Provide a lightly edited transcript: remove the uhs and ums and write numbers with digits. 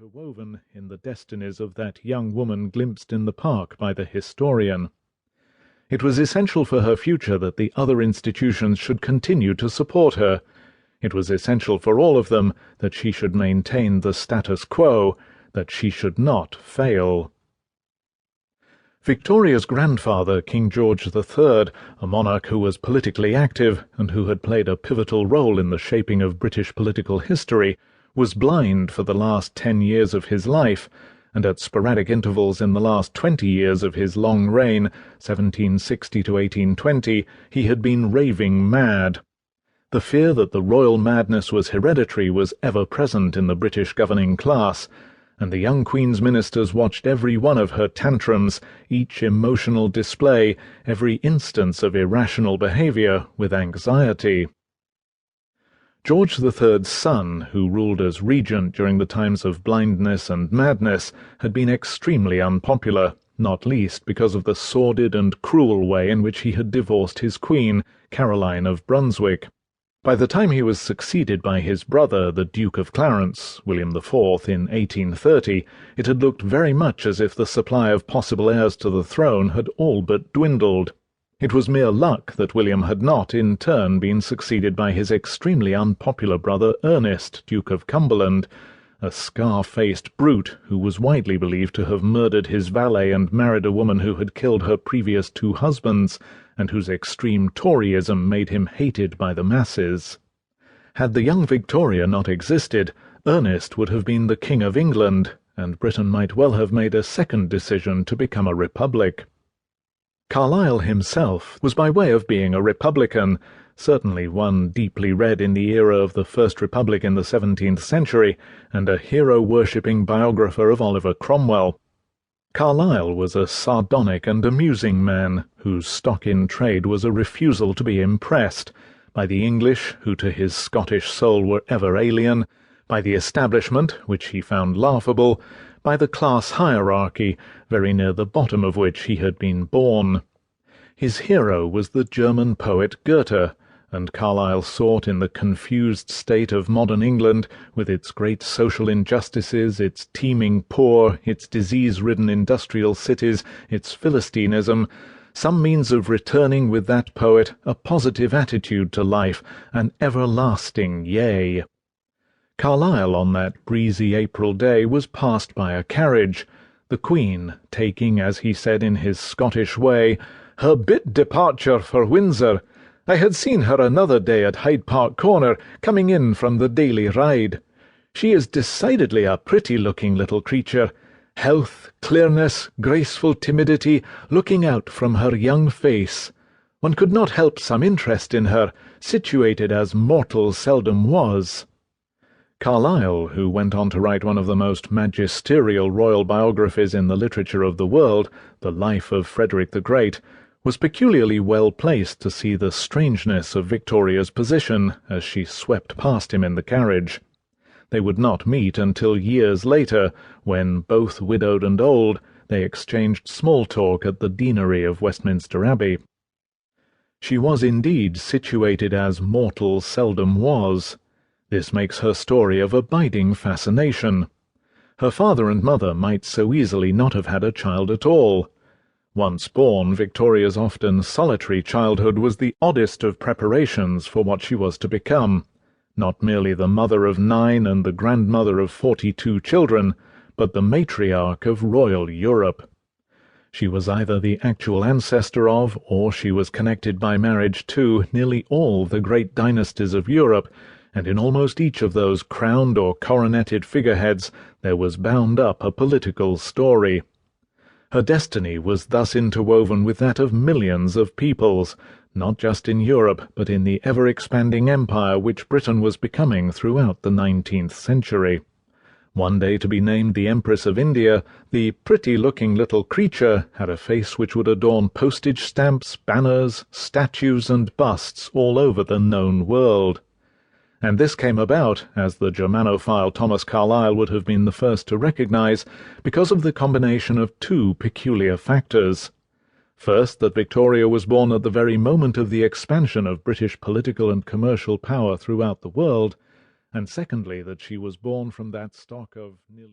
interwoven in the destinies of that young woman glimpsed in the park by the historian. It was essential for her future that the other institutions should continue to support her. It was essential for all of them that she should maintain the status quo, that she should not fail. Victoria's grandfather, King George III, a monarch who was politically active and who had played a pivotal role in the shaping of British political history, was blind for the last 10 years of his life, and at sporadic intervals in the last 20 years of his long reign, 1760 to 1820, he had been raving mad. The fear that the royal madness was hereditary was ever present in the British governing class, and the young Queen's ministers watched every one of her tantrums, each emotional display, every instance of irrational behaviour, with anxiety. George III's son, who ruled as regent during the times of blindness and madness, had been extremely unpopular, not least because of the sordid and cruel way in which he had divorced his queen, Caroline of Brunswick. By the time he was succeeded by his brother, the Duke of Clarence, William IV, in 1830, it had looked very much as if the supply of possible heirs to the throne had all but dwindled. It was mere luck that William had not, in turn, been succeeded by his extremely unpopular brother Ernest, Duke of Cumberland, a scar-faced brute who was widely believed to have murdered his valet and married a woman who had killed her previous 2 husbands, and whose extreme Toryism made him hated by the masses. Had the young Victoria not existed, Ernest would have been the King of England, and Britain might well have made a second decision to become a republic. Carlyle himself was by way of being a republican, certainly one deeply read in the era of the First Republic in the 17th century, and a hero-worshipping biographer of Oliver Cromwell. Carlyle was a sardonic and amusing man, whose stock in trade was a refusal to be impressed by the English, who to his Scottish soul were ever alien, by the establishment, which he found laughable, by the class hierarchy, very near the bottom of which he had been born. His hero was the German poet Goethe, and Carlyle sought in the confused state of modern England, with its great social injustices, its teeming poor, its disease-ridden industrial cities, its Philistinism, some means of returning with that poet a positive attitude to life, an everlasting yea. Carlyle on that breezy April day was passed by a carriage, the Queen taking, as he said in his Scottish way, her bit departure for Windsor. I had seen her another day at Hyde Park Corner, coming in from the daily ride. She is decidedly a pretty-looking little creature. Health, clearness, graceful timidity, looking out from her young face. One could not help some interest in her, situated as mortal seldom was. Carlyle, who went on to write one of the most magisterial royal biographies in the literature of the world, The Life of Frederick the Great, was peculiarly well placed to see the strangeness of Victoria's position as she swept past him in the carriage. They would not meet until years later, when, both widowed and old, they exchanged small talk at the deanery of Westminster Abbey. She was indeed situated as mortal seldom was. This makes her story of abiding fascination. Her father and mother might so easily not have had a child at all. Once born, Victoria's often solitary childhood was the oddest of preparations for what she was to become, not merely the mother of 9 and the grandmother of 42 children, but the matriarch of royal Europe. She was either the actual ancestor of, or she was connected by marriage to, nearly all the great dynasties of Europe, and in almost each of those crowned or coroneted figureheads there was bound up a political story. Her destiny was thus interwoven with that of millions of peoples, not just in Europe, but in the ever-expanding empire which Britain was becoming throughout the 19th century. One day to be named the Empress of India, the pretty-looking little creature had a face which would adorn postage stamps, banners, statues, and busts all over the known world. And this came about, as the Germanophile Thomas Carlyle would have been the first to recognize, because of the combination of 2 peculiar factors. First, that Victoria was born at the very moment of the expansion of British political and commercial power throughout the world, and secondly, that she was born from that stock of nearly